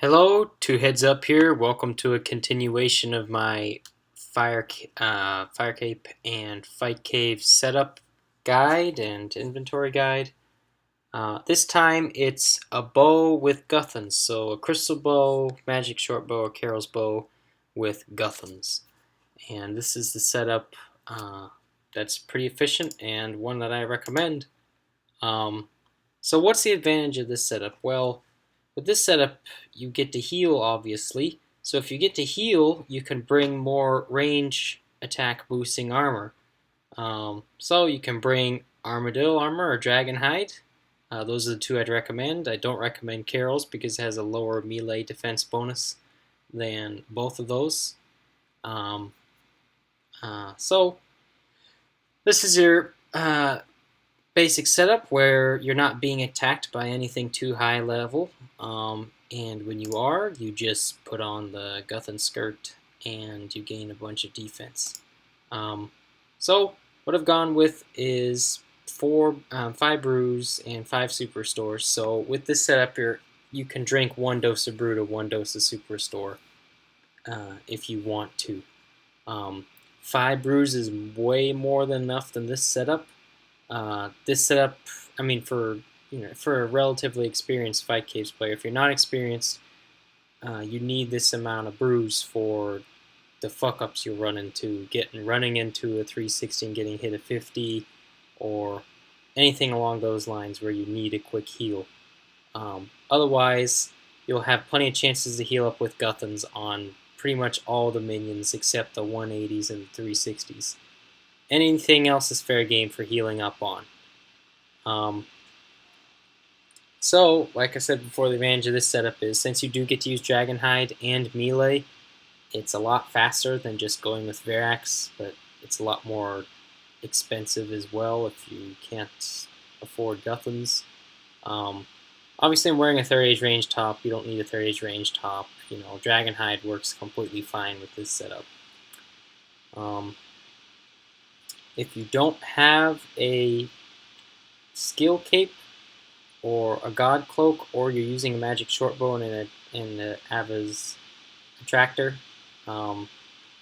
Hello, two heads up here. Welcome to a continuation of my fire cape and fight cave setup guide and inventory guide. This time it's a bow with Guthans, so a crystal bow, magic short bow, or Carol's bow with Guthans. And this is the setup that's pretty efficient and one that I recommend. Um, so what's the advantage of this setup? Well, with this setup, you get to heal, obviously. So if you get to heal, you can bring more range attack boosting armor. So you can bring Armadillo armor or Dragon hide. Those are the two I'd recommend. I don't recommend Carol's because it has a lower melee defense bonus than both of those. Um, so this is your basic setup where you're not being attacked by anything too high level. And when you are, you just put on the Guthan skirt and you gain a bunch of defense. So what I've gone with is 5 brews and 5 super restores. So with this setup, you can drink 1 dose of brew to 1 dose of super restore if you want to. 5 brews is way more than enough than this setup. This setup, I mean, for a relatively experienced fight caves player, if you're not experienced, you need this amount of brews for the fuck ups you'll run into, running into a 360 and getting hit a 50, or anything along those lines where you need a quick heal. Otherwise, you'll have plenty of chances to heal up with Guthans on pretty much all the minions except the 180s and the 360s. Anything else is fair game for healing up on. So, like I said before, the advantage of this setup is since you do get to use Dragon Hide and melee, it's a lot faster than just going with Verax, but it's a lot more expensive as well if you can't afford Guthans. Obviously, I'm wearing a 3rd age range top. You don't need a 3rd age range top. Dragon Hide works completely fine with this setup. If you don't have a skill cape or a god cloak, or you're using a magic short bow and the Ava's attractor,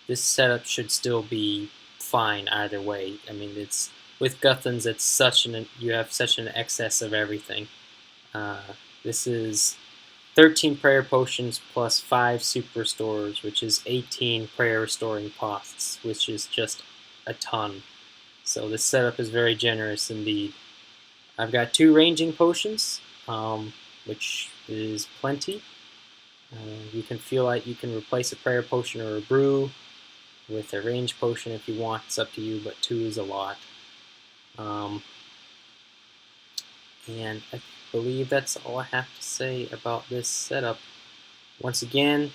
this setup should still be fine either way. I mean, it's with Guthans, you have such an excess of everything. This is 13 prayer potions plus 5 super restores, which is 18 prayer restoring pots, which is just a ton. So this setup is very generous indeed. I've got 2 ranging potions, which is plenty. You can feel like you can replace a prayer potion or a brew with a range potion if you want. It's up to you, but 2 is a lot. And I believe that's all I have to say about this setup. Once again,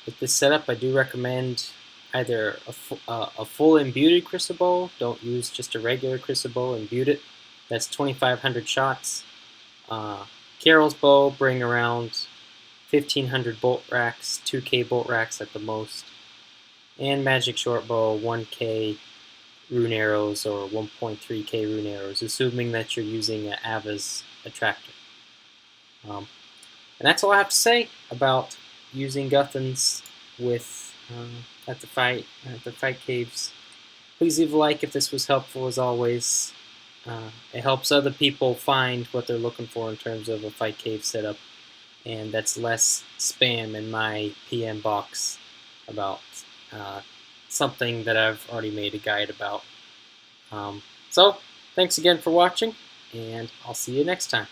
with this setup, I do recommend either a full imbued crystal bow. Don't use just a regular crystal bow, imbue it. That's 2,500 shots. Carol's bow, bring around 1,500 bolt racks, 2k bolt racks at the most. And magic short bow, 1k rune arrows or 1.3k rune arrows, assuming that you're using an Ava's attractor. And that's all I have to say about using Guthans at the fight caves. Please leave a like if this was helpful, as always. It helps other people find what they're looking for in terms of a fight cave setup, and that's less spam in my PM box about something that I've already made a guide about. So, thanks again for watching, and I'll see you next time.